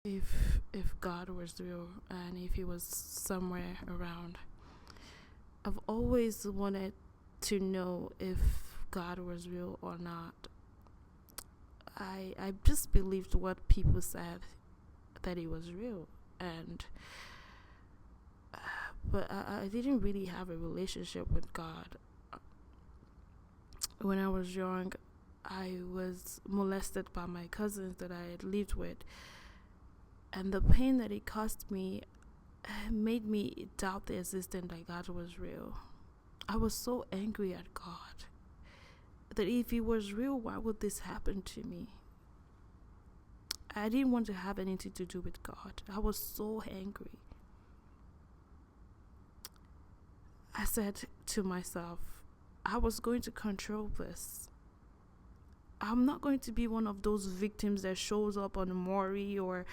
if God was real and if he was somewhere around. I've always wanted to know if God was real or not. I just believed what people said, that he was real, and but I didn't really have a relationship with God. When I was young, I was molested by my cousins that I had lived with, and the pain that it caused me made me doubt the existence that God was real. I was so angry at God that if he was real, why would this happen to me? I didn't want to have anything to do with God. I was so angry. I said to myself, I was going to control this. I'm not going to be one of those victims that shows up on a Maury or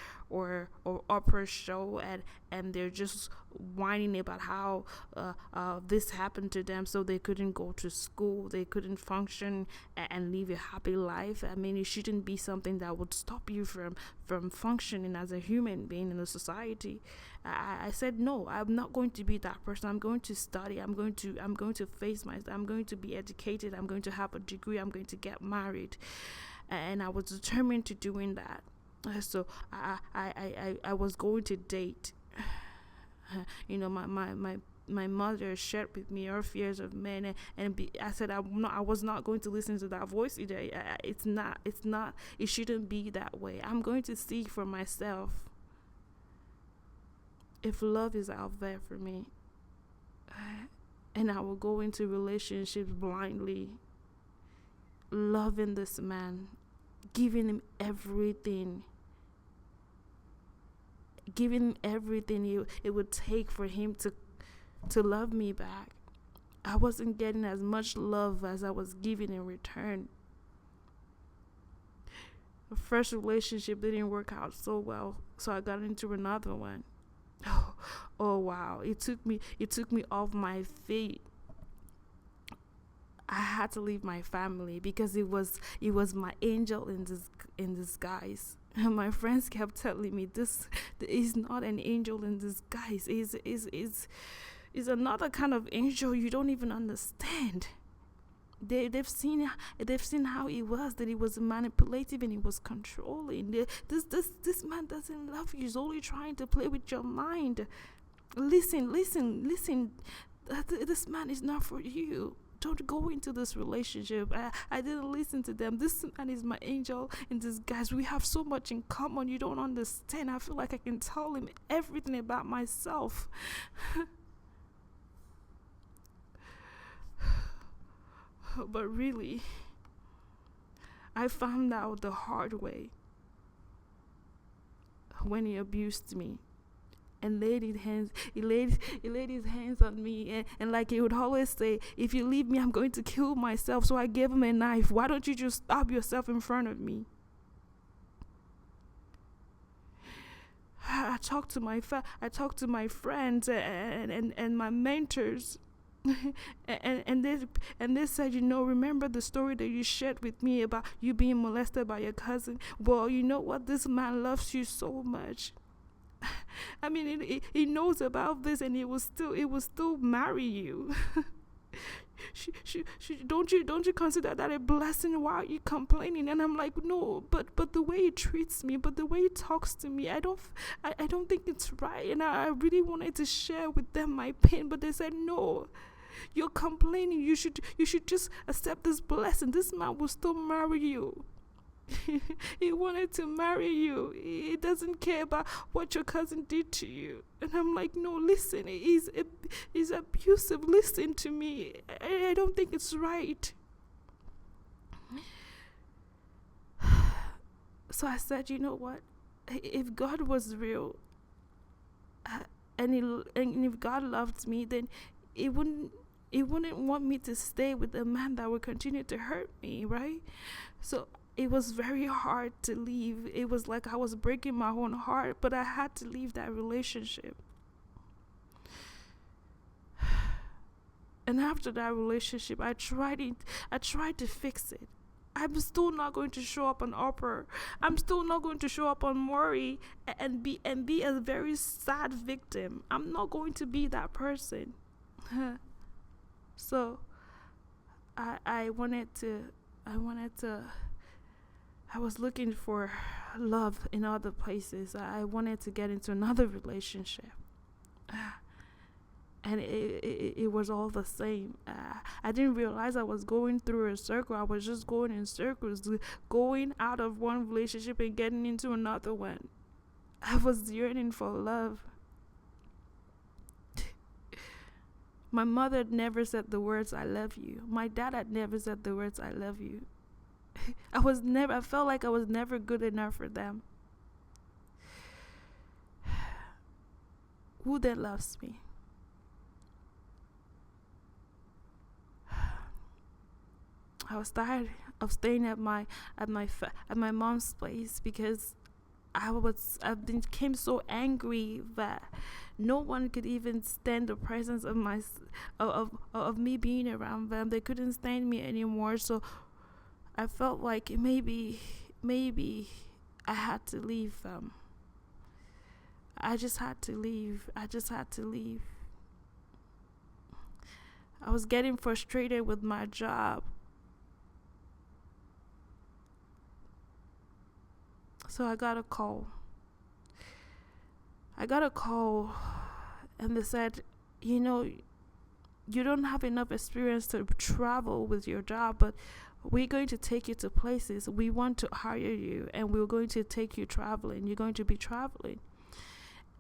opera show and they're just whining about how this happened to them, so they couldn't go to school, they couldn't function and live a happy life. I mean, it shouldn't be something that would stop you from functioning as a human being in a society. I said no, I'm not going to be that person. I'm going to study. I'm going to face myself. I'm going to be educated. I'm going to have a degree. I'm going to get married, and I was determined to doing that. So I was going to date. My mother shared with me her fears of men, I said I was not going to listen to that voice today. It's not. It shouldn't be that way. I'm going to see for myself if love is out there for me, and I will go into relationships blindly, loving this man, giving him everything it would take for him to love me back. I wasn't getting as much love as I was giving in return. The first relationship didn't work out so well, so I got into another one. Oh wow, it took me off my feet. I had to leave my family because it was my angel in disguise. And my friends kept telling me this is not an angel in disguise. Is another kind of angel you don't even understand. They've seen how he was, that he was manipulative and he was controlling. This man doesn't love you. He's only trying to play with your mind. Listen. This man is not for you. Don't go into this relationship. I didn't listen to them. This man is my angel in disguise. We have so much in common. You don't understand. I feel like I can tell him everything about myself. But really, I found out the hard way when he abused me and he laid his hands on me, and like he would always say, if you leave me, I'm going to kill myself. So I gave him a knife. Why don't you just stab yourself in front of me? I talked to my friends and my mentors. and they said, remember the story that you shared with me about you being molested by your cousin? Well, you know what? This man loves you so much. I mean, he knows about this, and he will still marry you. Don't you consider that a blessing? Why are you complaining? And I'm like, no, but the way he treats me, but the way he talks to me, I don't think it's right. And I really wanted to share with them my pain, but they said no. You're complaining. You should just accept this blessing. This man will still marry you. He wanted to marry you. He doesn't care about what your cousin did to you. And I'm like, no, listen, he's abusive. Listen to me. I don't think it's right. So I said, you know what? If God was real, and if God loved me, then He wouldn't want me to stay with a man that would continue to hurt me, right? So it was very hard to leave. It was like I was breaking my own heart, but I had to leave that relationship. And after that relationship, I tried to fix it. I'm still not going to show up on Upper. I'm still not going to show up on Maury and be a very sad victim. I'm not going to be that person. So I wanted to I was looking for love in other places. I wanted to get into another relationship. And it was all the same. I didn't realize I was going through a circle. I was just going in circles, going out of one relationship and getting into another one. I was yearning for love. My mother had never said the words "I love you." My dad had never said the words "I love you." I felt like I was never good enough for them. Who then loves me? I was tired of staying at my mom's place because I became so angry that no one could even stand the presence of me being around them. They couldn't stand me anymore. So I felt like maybe I had to leave them. I just had to leave. I was getting frustrated with my job. So I got a call. And they said, you don't have enough experience to travel with your job, but we're going to take you to places. We want to hire you, and we're going to take you traveling. You're going to be traveling.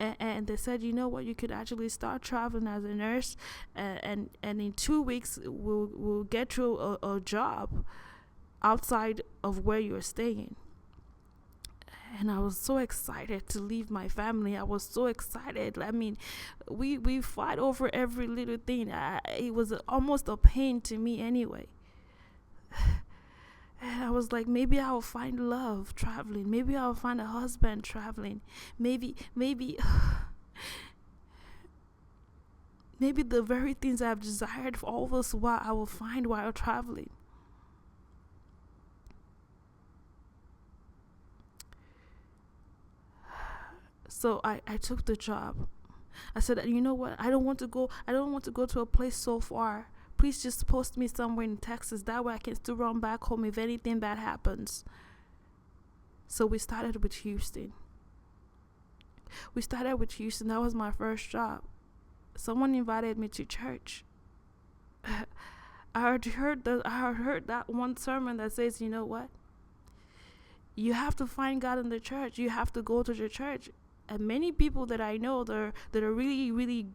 And they said, you know what, you could actually start traveling as a nurse, and in 2 weeks we'll get you a job outside of where you're staying. And I was so excited to leave my family. I was so excited. I mean, we fight over every little thing. It was almost a pain to me anyway. And I was like, maybe I'll find love traveling. Maybe I'll find a husband traveling. Maybe the very things I've desired for all this while I will find while traveling. So I took the job. I said, you know what? I don't want to go to a place so far. Please just post me somewhere in Texas. That way I can still run back home if anything bad happens. So we started with Houston. That was my first job. Someone invited me to church. I had heard that one sermon that says, you know what? You have to find God in the church. You have to go to the church. And many people that I know that are really, really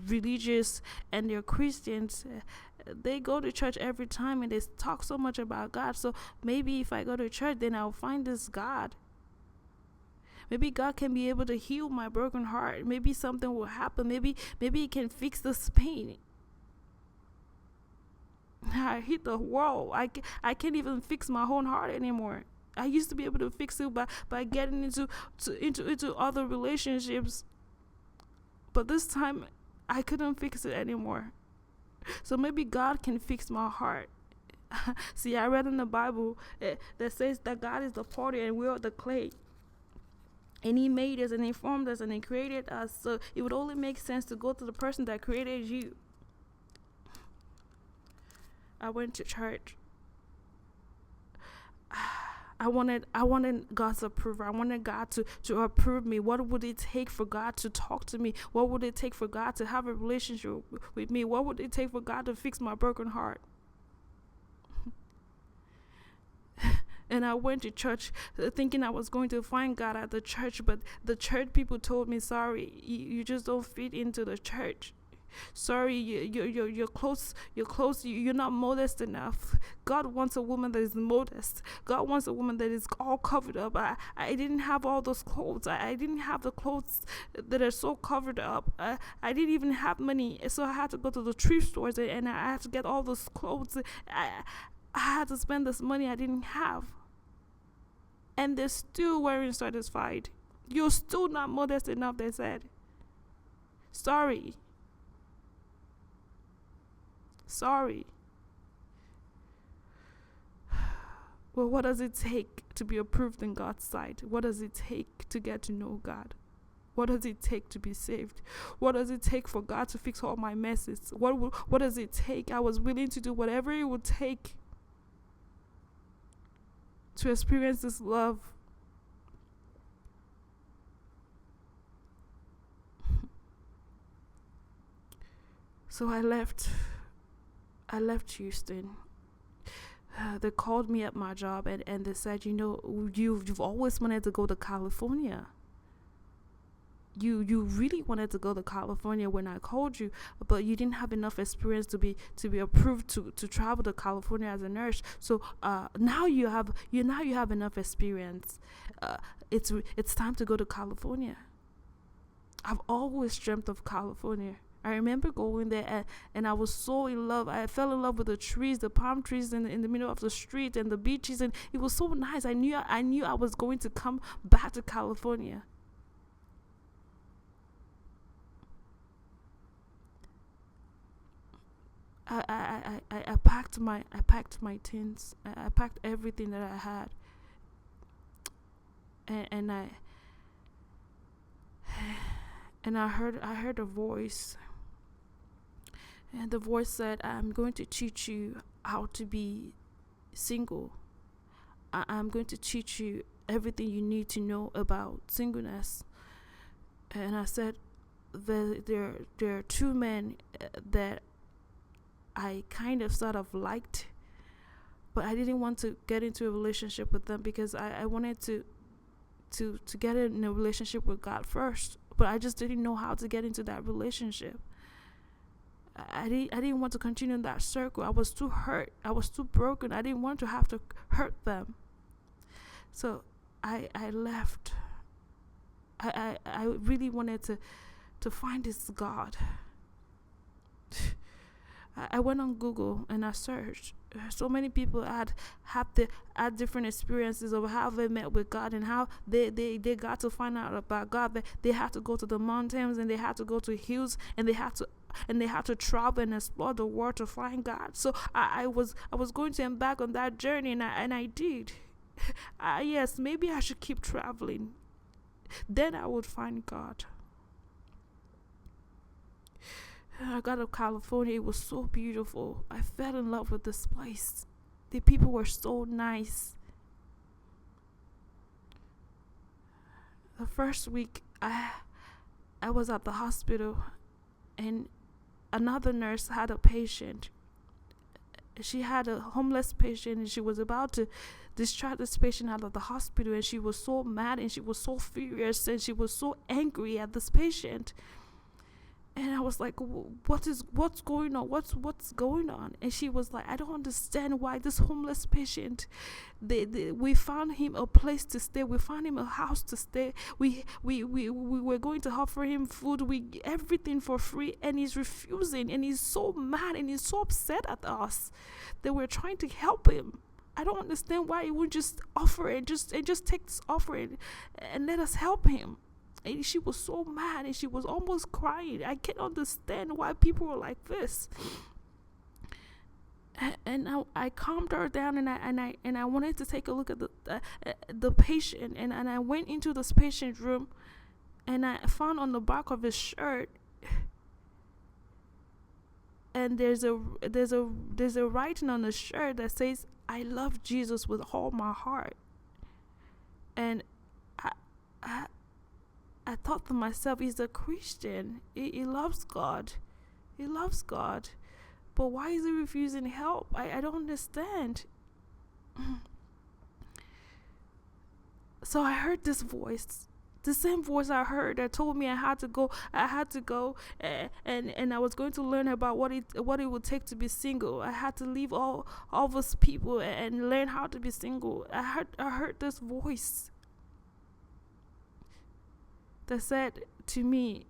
religious and they're Christians, they go to church every time and they talk so much about God. So maybe if I go to church, then I'll find this God. Maybe God can be able to heal my broken heart. Maybe something will happen. Maybe He can fix this pain. I hit the wall. I can't even fix my own heart anymore. I used to be able to fix it by getting into other relationships. But this time, I couldn't fix it anymore. So maybe God can fix my heart. See, I read in the Bible that says that God is the potter and we are the clay. And He made us and He formed us and He created us. So it would only make sense to go to the person that created you. I went to church. I wanted God's approval. I wanted God to approve me. What would it take for God to talk to me? What would it take for God to have a relationship with me? What would it take for God to fix my broken heart? And I went to church thinking I was going to find God at the church, but the church people told me, sorry, you just don't fit into the church. Sorry, you're close. You're not modest enough. God wants a woman that is modest. God wants a woman that is all covered up. I didn't have all those clothes. I didn't have the clothes that are so covered up. I didn't even have money, so I had to go to the thrift stores and I had to get all those clothes. I had to spend this money I didn't have, and they still weren't satisfied. You're still not modest enough, they said. Sorry. Well, what does it take to be approved in God's sight? What does it take to get to know God? What does it take to be saved? What does it take for God to fix all my messes? What does it take? I was willing to do whatever it would take to experience this love. So I left Houston. They called me at my job and they said, you've always wanted to go to California. You really wanted to go to California when I called you, but you didn't have enough experience to be approved to travel to California as a nurse. So now you have enough experience. It's time to go to California. I've always dreamt of California. I remember going there and I was so in love. I fell in love with the trees, the palm trees in the middle of the street and the beaches, and it was so nice. I knew I was going to come back to California. I packed my things. I packed everything that I had, and I heard a voice. And the voice said, I'm going to teach you how to be single. I'm going to teach you everything you need to know about singleness. And I said, there are two men that I kind of sort of liked, but I didn't want to get into a relationship with them because I wanted to get in a relationship with God first. But I just didn't know how to get into that relationship. I didn't want to continue in that circle. I was too hurt. I was too broken. I didn't want to have to hurt them. So I left. I really wanted to find this God. I went on Google and I searched. So many people had different experiences of how they met with God and how they got to find out about God. They had to go to the mountains and they had to go to hills and they had to travel and explore the world to find God. So I was going to embark on that journey and I did. Yes, maybe I should keep traveling. Then I would find God. I got to California. It was so beautiful. I fell in love with this place. The people were so nice. The first week, I was at the hospital, and another nurse had a patient. She had a homeless patient, and she was about to discharge this patient out of the hospital, and she was so mad, and she was so furious, and she was so angry at this patient. And I was like, what's going on? What's going on? And she was like, I don't understand why this homeless patient, we found him a place to stay. We found him a house to stay. We were going to offer him food, everything for free, and he's refusing. And he's so mad and he's so upset at us that we're trying to help him. I don't understand why he wouldn't just offer it, just take this offering and let us help him. And she was so mad and she was almost crying. I can't understand why people were like this. And I calmed her down and I wanted to take a look at the patient and I went into this patient's room and I found on the back of his shirt and there's a writing on the shirt that says, I love Jesus with all my heart. And I thought to myself, he's a Christian. He loves God. He loves God. But why is he refusing help? I don't understand. So I heard this voice. The same voice I heard that told me I had to go, and I was going to learn about what it would take to be single. I had to leave all those people and learn how to be single. I heard this voice that said to me,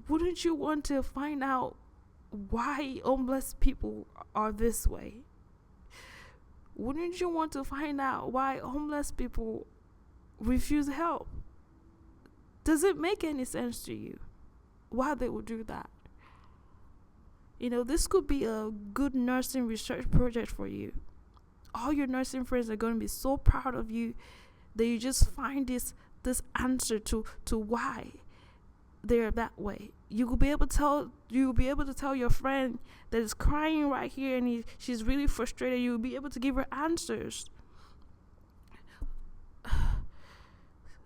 wouldn't you want to find out why homeless people are this way? Wouldn't you want to find out why homeless people refuse help? Does it make any sense to you why they would do that? This could be a good nursing research project for you. All your nursing friends are going to be so proud of you that you just find this answer to why they're that way. You'll be able to tell your friend that is crying right here and she's really frustrated. You'll be able to give her answers.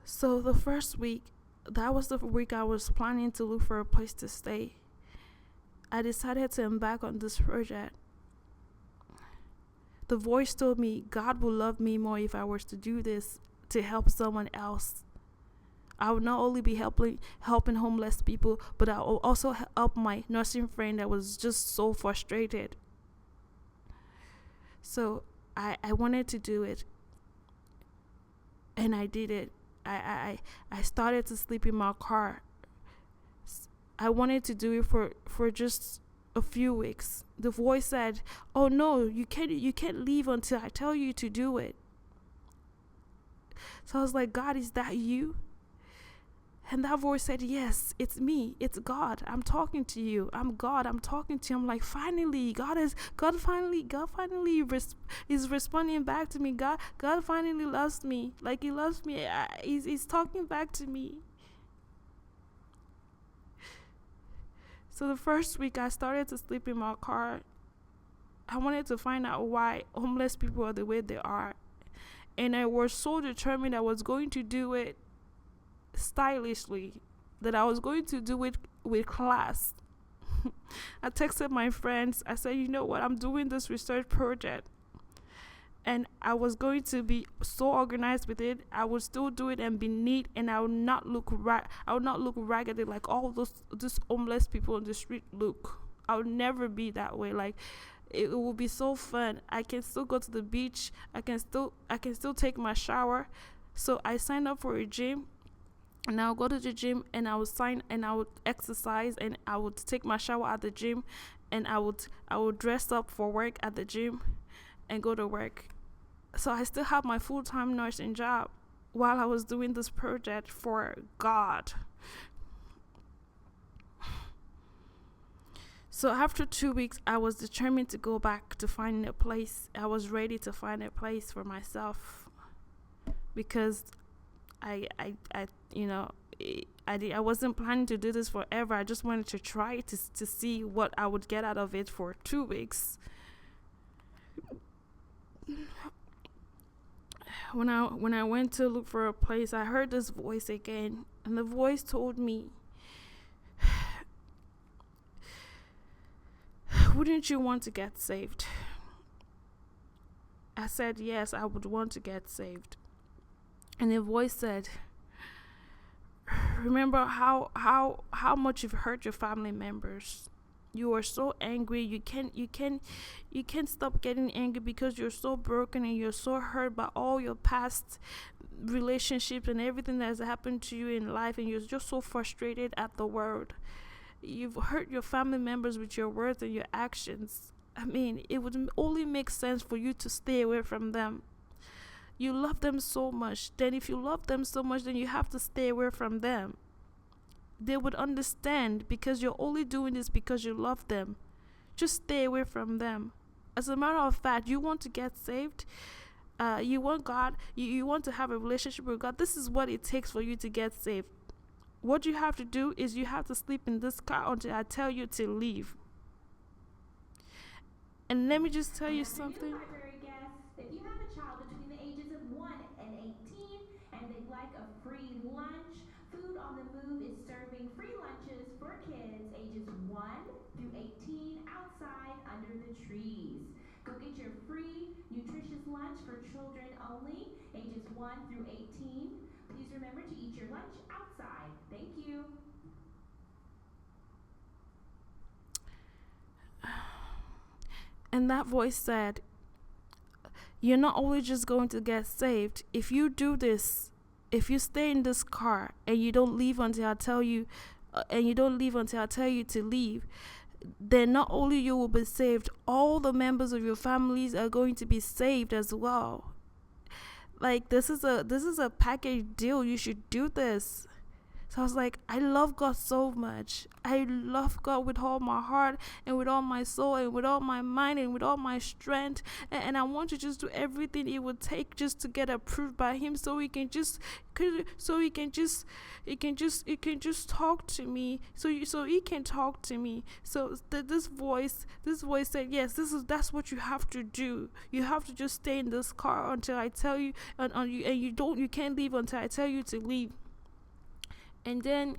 So the first week, that was the week I was planning to look for a place to stay. I decided to embark on this project. The voice told me God will love me more if I was to do this to help someone else. I would not only be helping homeless people, but I will also help my nursing friend that was just so frustrated. So I wanted to do it, and I did it. I started to sleep in my car. I wanted to do it for just a few weeks. The voice said, "Oh no, you can't leave until I tell you to do it." So I was like, "God, is that you?" And that voice said, "Yes, it's me. It's God. I'm talking to you. I'm God. I'm talking to you." I'm like, finally, God finally is responding back to me. God finally loves me. Like, he loves me. He's talking back to me. So the first week I started to sleep in my car. I wanted to find out why homeless people are the way they are. And I was so determined I was going to do it stylishly, that I was going to do it with class. I texted my friends. I said, "You know what? I'm doing this research project, and I was going to be so organized with it. I would still do it and be neat, and I would not look raggedy like all those homeless people on the street look. I would never be that way. Like, it will be so fun. I can still go to the beach. I can still take my shower." So I signed up for a gym. And I would go to the gym, and I would exercise, and I would take my shower at the gym, and I would dress up for work at the gym and go to work. So I still have my full-time nursing job while I was doing this project for God. So after 2 weeks, I was determined to go back to find a place. I was ready to find a place for myself, because I wasn't planning to do this forever. I just wanted to try to see what I would get out of it for 2 weeks. When I went to look for a place, I heard this voice again, and the voice told me, "Wouldn't you want to get saved?" I said, "Yes, I would want to get saved." And the voice said, "Remember how much you've hurt your family members. You are so angry. You can't stop getting angry because you're so broken and you're so hurt by all your past relationships and everything that has happened to you in life, and you're just so frustrated at the world. You've hurt your family members with your words and your actions. I mean, it would only make sense for you to stay away from them. You love them so much. Then if you love them so much, then you have to stay away from them. They would understand, because you're only doing this because you love them. Just stay away from them. As a matter of fact, you want to get saved. You want God. You want to have a relationship with God. This is what it takes for you to get saved. What you have to do is you have to sleep in this car until I tell you to leave." And let me just tell you something. If you have a child between the ages of 1 and 18 and they'd like a free lunch, Food on the Move is serving free lunches for kids ages 1 through 18 outside under the trees. Go get your free, nutritious lunch for children only, ages 1 through 18. Please remember to eat your lunch outside. Thank you. And that voice said, "You're not only just going to get saved. If you do this, if you stay in this car and you don't leave until I tell you, to leave, then not only you will be saved, all the members of your families are going to be saved as well. Like, this is a package deal. You should do this." So I was like, I love God so much. I love God with all my heart and with all my soul and with all my mind and with all my strength. And I want to just do everything it would take just to get approved by Him, so He can just, so He can just, He can just talk to me. So He can talk to me. So this voice said, yes, that's what you have to do. You have to just stay in this car until I tell you, and you can't leave until I tell you to leave. And then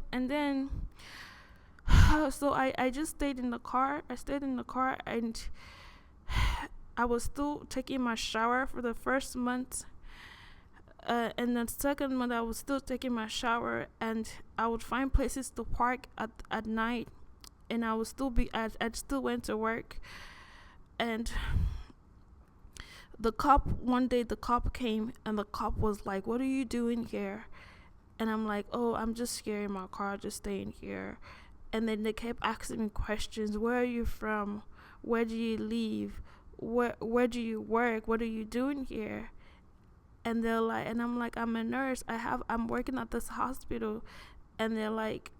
so I just stayed in the car. And I was still taking my shower for the first month. And the second month I was still taking my shower, and I would find places to park at night, and I still went to work. And one day the cop came, and the cop was like, what are you doing here? And I'm like, oh, I'm just here in my car, just staying here. And then they kept asking me questions. Where are you from? Where do you live? Where do you work? What are you doing here? And they're like, and I'm like, I'm a nurse. I'm working at this hospital. And they're like,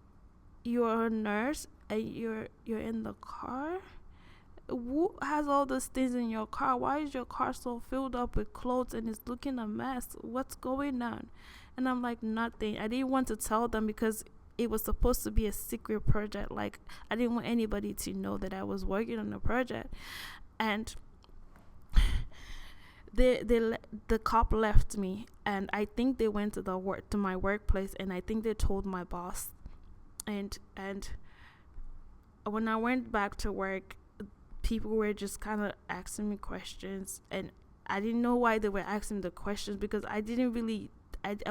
you're a nurse and you're in the car? Who has all those things in your car? Why is your car so filled up with clothes and it's looking a mess? What's going on? And I'm like, nothing. I didn't want to tell them because it was supposed to be a secret project. Like, I didn't want anybody to know that I was working on the project. And the cop left me, and I think they went to my workplace, and I think they told my boss. And when I went back to work, people were just kind of asking me questions, and I didn't know why they were asking the questions, because I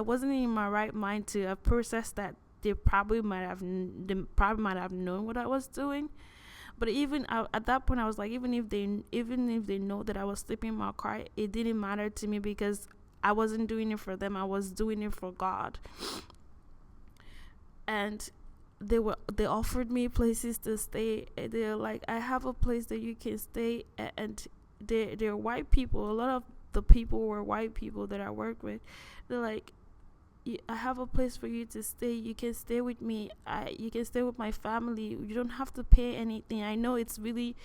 wasn't in my right mind to have processed that they probably might have known what I was doing. But even at that point, I was like, even if they know that I was sleeping in my car, it didn't matter to me, because I wasn't doing it for them. I was doing it for God. And they offered me places to stay. They're like, I have a place that you can stay. And they're white people. A lot of the people were white people that I work with. They're like, I have a place for you to stay. You can stay with me. You can stay with my family. You don't have to pay anything. I know it's really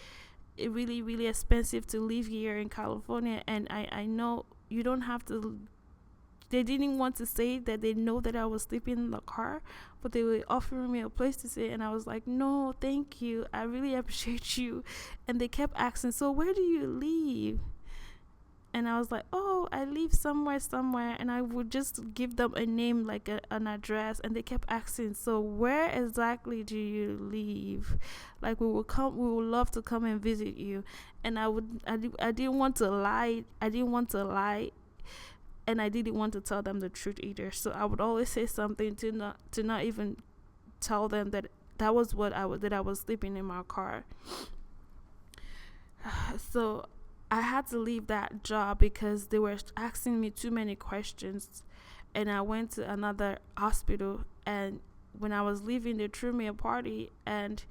expensive to live here in California, and I know you don't have to. They didn't want to say that they know that I was sleeping in the car, but they were offering me a place to stay, and I was like, no, thank you. I really appreciate you. And they kept asking, so where do you live? And I was like, oh, I live somewhere. And I would just give them a name, like an address. And they kept asking, so where exactly do you live? Like, we would love to come and visit you. And I didn't want to lie. And I didn't want to tell them the truth either. So I would always say something to not even tell them that was what I was sleeping in my car. So I had to leave that job because they were asking me too many questions. And I went to another hospital, and when I was leaving, they threw me a party, and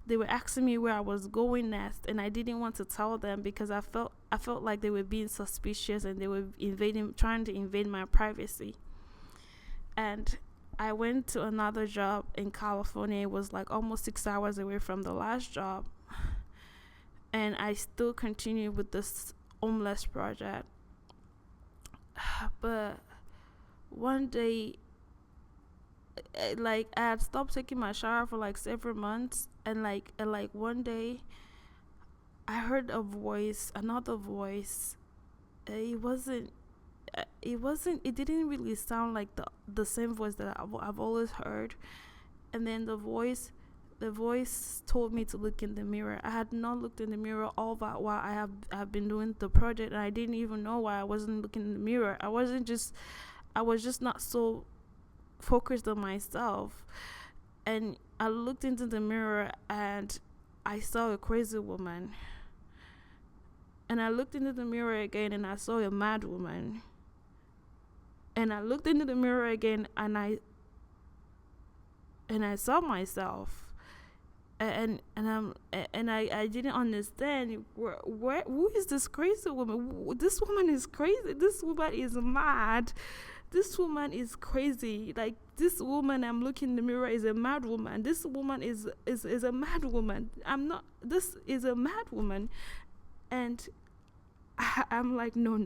they were asking me where I was going next, and I didn't want to tell them because I felt like they were being suspicious, and they were trying to invade my privacy. And I went to another job in California. It was like almost 6 hours away from the last job. And I still continue with this homeless project. But one day, like, I had stopped taking my shower for like several months, and one day I heard another voice. It didn't really sound like the same voice that I've always heard. And then the voice told me to look in the mirror. I had not looked in the mirror all that while I have been doing the project, and I didn't even know why I wasn't looking in the mirror. I was just not so focused on myself. And I looked into the mirror, and I saw a crazy woman. And I looked into the mirror again, and I saw a mad woman. And I looked into the mirror again, and I saw myself. And I didn't understand who is this crazy woman. This woman is crazy. This woman is mad. this woman is crazy. Like, this woman I'm looking in the mirror is a mad woman. This woman is a mad woman. This is a mad woman. And I'm like, no.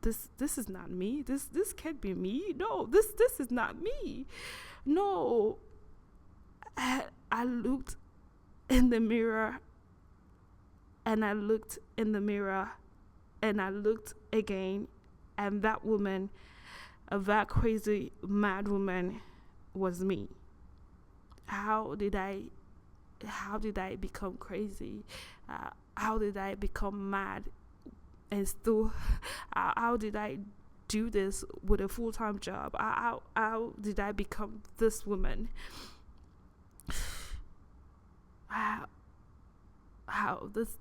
This is not me. This can't be me. No, this is not me. No. I looked in the mirror, and I looked in the mirror, and I looked again, and that woman, that crazy mad woman, was me. How did I become crazy? How did I become mad? And still, how did I do this with a full-time job? How did I become this woman? How this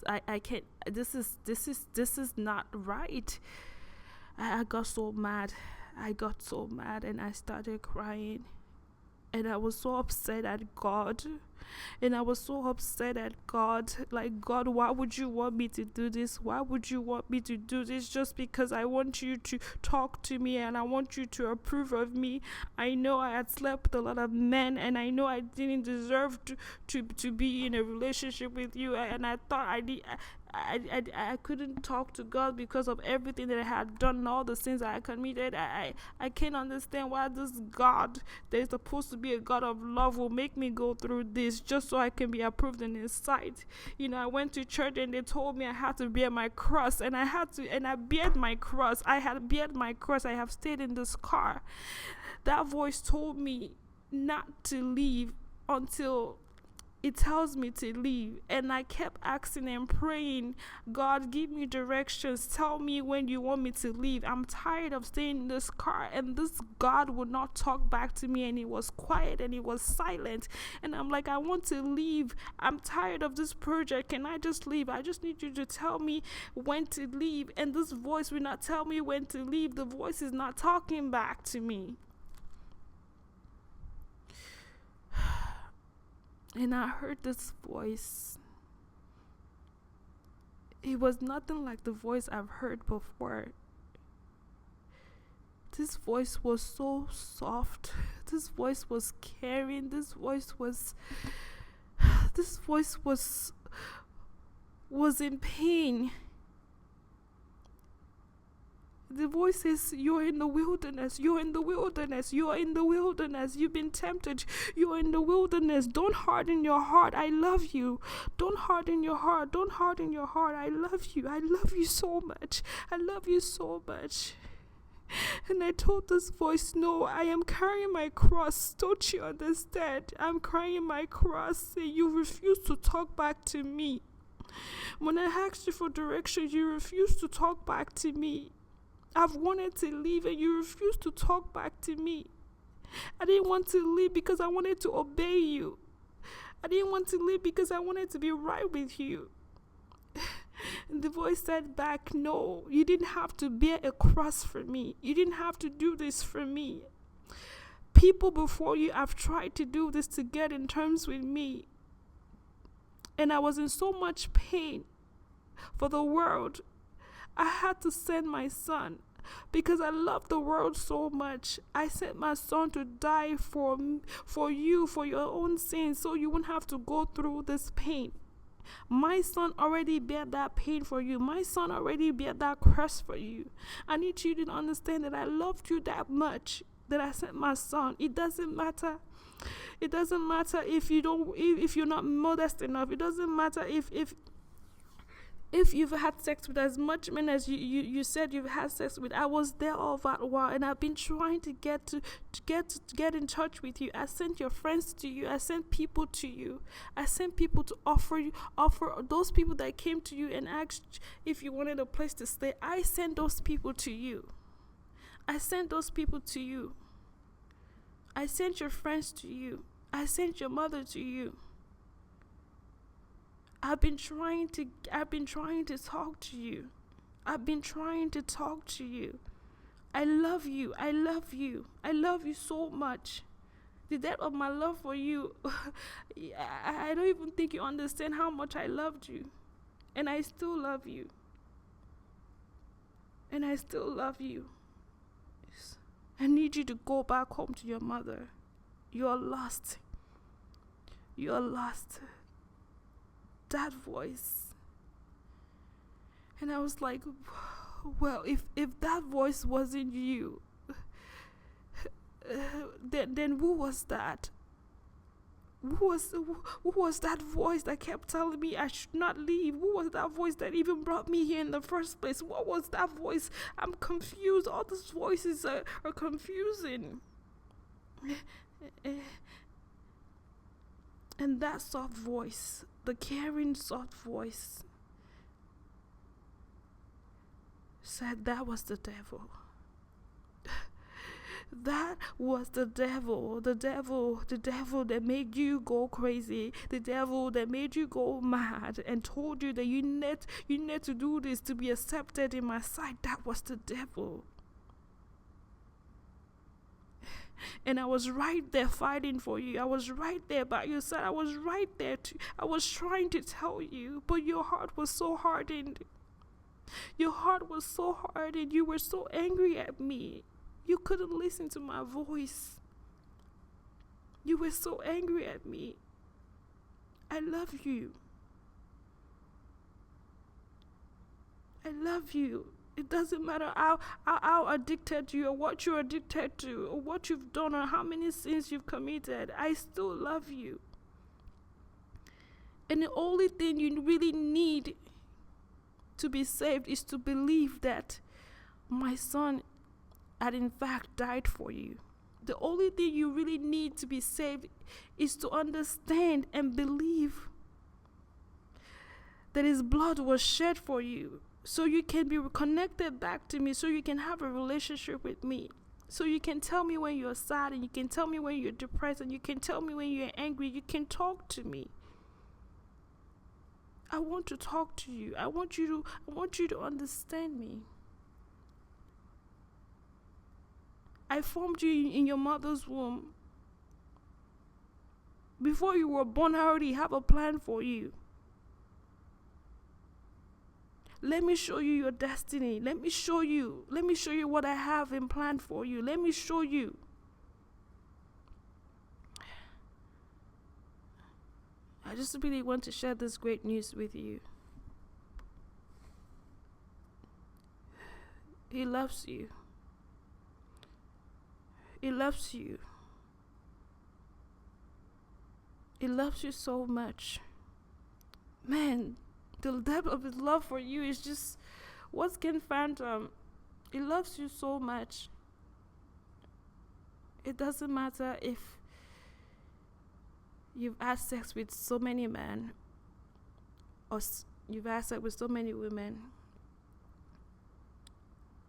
I can't. This is not right. I got so mad. And I started crying. And I was so upset at God. Like, God, why would you want me to do this? Why would you want me to do this just because I want you to talk to me and I want you to approve of me? I know I had slept with a lot of men, and I know I didn't deserve to be in a relationship with you, and I thought I couldn't talk to God because of everything that I had done and all the sins I committed. I can't understand why this God that is supposed to be a God of love will make me go through this just so I can be approved in His sight. I went to church and they told me I had to bear my cross, and I bared my cross. I had bared my cross. I have stayed in this car. That voice told me not to leave until it tells me to leave. And I kept asking and praying, God, give me directions. Tell me when you want me to leave. I'm tired of staying in this car. And this God would not talk back to me, and He was quiet and He was silent. And I'm like, I want to leave. I'm tired of this project. Can I just leave? I just need you to tell me when to leave. And this voice will not tell me when to leave. The voice is not talking back to me. And I heard this voice. It was nothing like the voice I've heard before. This voice was so soft. This voice was caring. This voice was in pain. The voice says, you're in the wilderness. You're in the wilderness. You're in the wilderness. You've been tempted. You're in the wilderness. Don't harden your heart. I love you. Don't harden your heart. Don't harden your heart. I love you. I love you so much. I love you so much. And I told this voice, no, I am carrying my cross. Don't you understand? I'm carrying my cross. And you refuse to talk back to me. When I asked you for direction, you refused to talk back to me. I've wanted to leave and you refuse to talk back to me. I didn't want to leave because I wanted to obey you. I didn't want to leave because I wanted to be right with you. And the voice said back, no, you didn't have to bear a cross for me. You didn't have to do this for me. People before you have tried to do this to get in terms with me. And I was in so much pain for the world. I had to send my son because I love the world so much. I sent my son to die for you, for your own sins, so you wouldn't have to go through this pain. My son already bear that pain for you. My son already bear that curse for you. I need you to understand that I loved you that much that I sent my son. It doesn't matter. It doesn't matter if you're not modest enough. It doesn't matter if you've had sex with as much men as you said you've had sex with. I was there all that while, and I've been trying to get in touch with you. I sent your friends to you. I sent people to you. I sent people to offer those people that came to you and asked if you wanted a place to stay. I sent those people to you. I sent those people to you. I sent your friends to you. I sent your mother to you. I've been trying to talk to you. I've been trying to talk to you. I love you. I love you. I love you so much. The depth of my love for you, I don't even think you understand how much I loved you. And I still love you. And I still love you. voice. I need you to go back home to your mother. You are lost. You are lost. That voice. And I was like, well, if that voice wasn't you, then who was that? Who was that voice that kept telling me I should not leave? Who was that voice that even brought me here in the first place? What was that voice? I'm confused. All these voices are confusing. And that soft voice, the caring soft voice, said that was the devil. That was the devil that made you go crazy, the devil that made you go mad and told you that you need to do this to be accepted in my sight. That was the devil. And I was right there fighting for you. I was right there by your side. I was right there I was trying to tell you, but your heart was so hardened. Your heart was so hardened. You were so angry at me. You couldn't listen to my voice. You were so angry at me. I love you. I love you. It doesn't matter how addicted you are, what you're addicted to, or what you've done, or how many sins you've committed. I still love you. And the only thing you really need to be saved is to believe that my son had in fact died for you. The only thing you really need to be saved is to understand and believe that his blood was shed for you, so you can be connected back to me, so you can have a relationship with me, so you can tell me when you're sad, and you can tell me when you're depressed, and you can tell me when you're angry. You can talk to me. I want to talk to you. I want you to understand me. I formed you in your mother's womb. Before you were born, I already have a plan for you. Let me show you your destiny. Let me show you what I have in plan for you. Let me show you. I just really want to share this great news with you. He loves you. He loves you. He loves you so much. Man, the depth of his love for you is just what can fathom. He loves you so much. It doesn't matter if you've had sex with so many men, or you've had sex with so many women,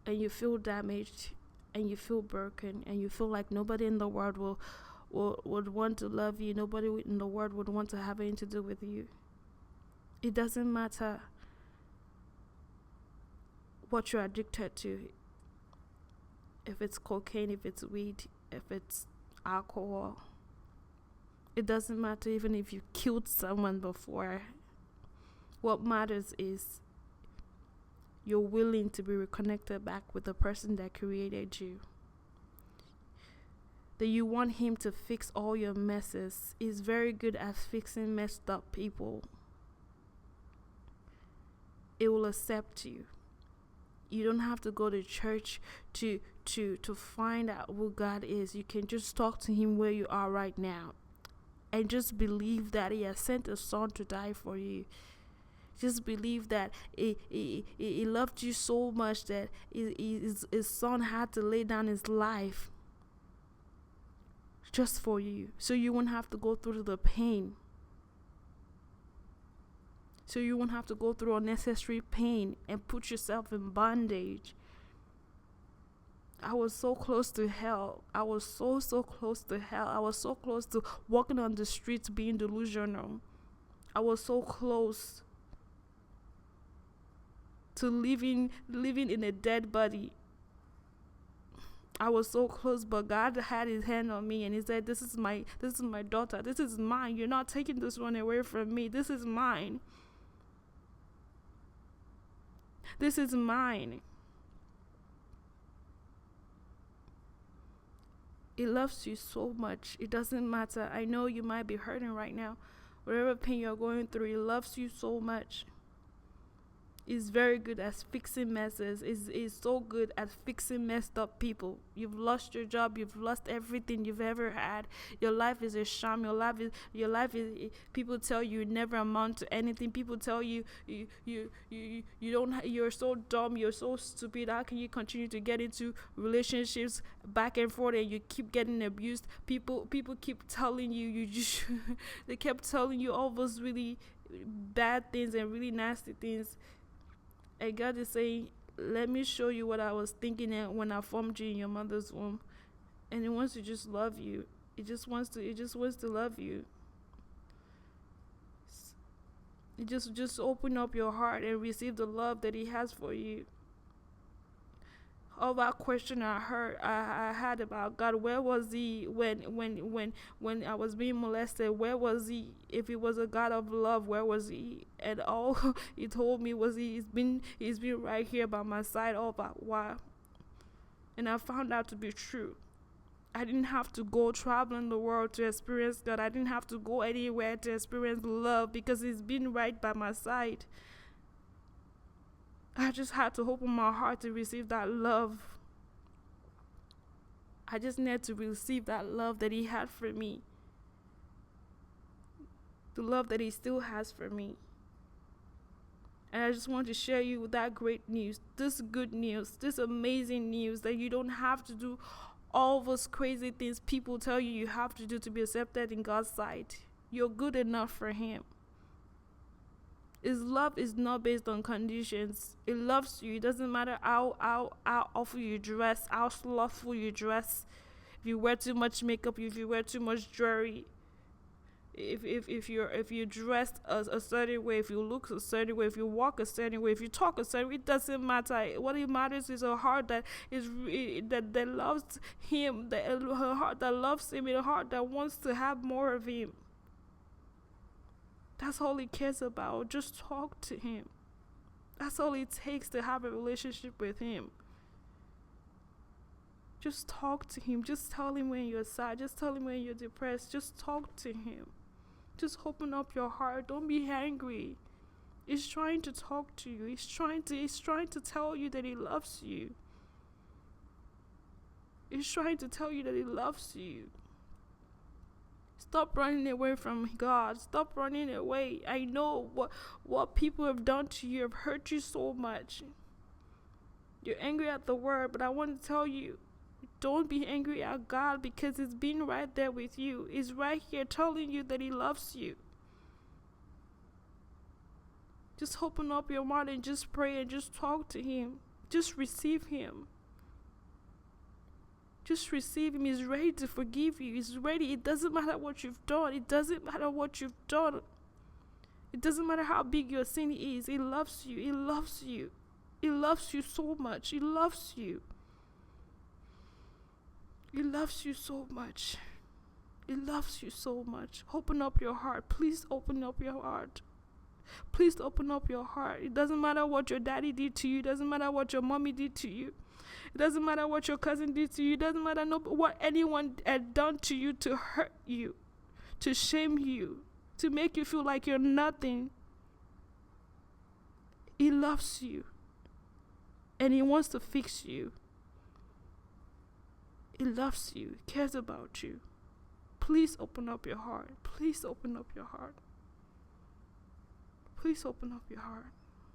and you feel damaged, and you feel broken, and you feel like nobody in the world would want to love you. Nobody in the world would want to have anything to do with you. It doesn't matter what you're addicted to. If it's cocaine, if it's weed, if it's alcohol. It doesn't matter even if you killed someone before. What matters is you're willing to be reconnected back with the person that created you. That you want him to fix all your messes. He's very good at fixing messed up people. It will accept you. You don't have to go to church to find out who God is. You can just talk to him where you are right now. And just believe that he has sent his son to die for you. Just believe that he loved you so much that his son had to lay down his life just for you. So you won't have to go through the pain. So you won't have to go through unnecessary pain and put yourself in bondage. I was so close to hell. I was so close to hell. I was so close to walking on the streets being delusional. I was so close to living in a dead body. I was so close, but God had his hand on me and he said, this is my daughter. This is mine. You're not taking this one away from me. This is mine. This is mine. He loves you so much. It doesn't matter. I know you might be hurting right now. Whatever pain you're going through, he loves you so much. Is very good at fixing messes. Is so good at fixing messed up people. You've lost your job. You've lost everything you've ever had. Your life is a sham. Your life is. People tell you never amount to anything. People tell you don't. You're so dumb. You're so stupid. How can you continue to get into relationships back and forth and you keep getting abused? People keep telling you just. They kept telling you all those really bad things and really nasty things. And God is saying, let me show you what I was thinking when I formed you in your mother's womb. And He wants to just love you. It just wants to love you. You just open up your heart and receive the love that He has for you. All that question I had about God, where was He when I was being molested? Where was He? If He was a God of love, where was He? And all He told me was He's been right here by my side all that while. And I found out to be true. I didn't have to go traveling the world to experience God. I didn't have to go anywhere to experience love because He's been right by my side. I just had to open my heart to receive that love. I just needed to receive that love that He had for me. The love that He still has for me. And I just want to share you with that great news, this good news, this amazing news that you don't have to do all those crazy things people tell you have to do to be accepted in God's sight. You're good enough for Him. His love is not based on conditions. It loves you. It doesn't matter how awful you dress, how slothful you dress. If you wear too much makeup, if you wear too much jewelry, if you dress a certain way, if you look a certain way, if you walk a certain way, if you talk a certain way, it doesn't matter. What it matters is a heart that is that loves Him, a heart that loves Him, a heart that wants to have more of Him. That's all He cares about. Just talk to Him. That's all it takes to have a relationship with Him. Just talk to Him. Just tell Him when you're sad. Just tell Him when you're depressed. Just talk to Him. Just open up your heart. Don't be angry. He's trying to talk to you. He's trying to tell you that He loves you. He's trying to tell you that He loves you. Stop running away from God. Stop running away. I know what people have done to you have hurt you so much. You're angry at the word, but I want to tell you, don't be angry at God because He's been right there with you. He's right here telling you that He loves you. Just open up your mouth and just pray and just talk to Him. Just receive Him. Just receive Him. He's ready to forgive you. He's ready. It doesn't matter what you've done. It doesn't matter what you've done. It doesn't matter how big your sin is. He loves you. He loves you. He loves you so much. He loves you. He loves you so much. He loves you so much. Open up your heart. Please open up your heart. Please open up your heart. It doesn't matter what your daddy did to you. It doesn't matter what your mommy did to you. It doesn't matter what your cousin did to you. It doesn't matter what anyone had done to you to hurt you, to shame you, to make you feel like you're nothing. He loves you. And He wants to fix you. He loves you. He cares about you. Please open up your heart. Please open up your heart. Please open up your heart.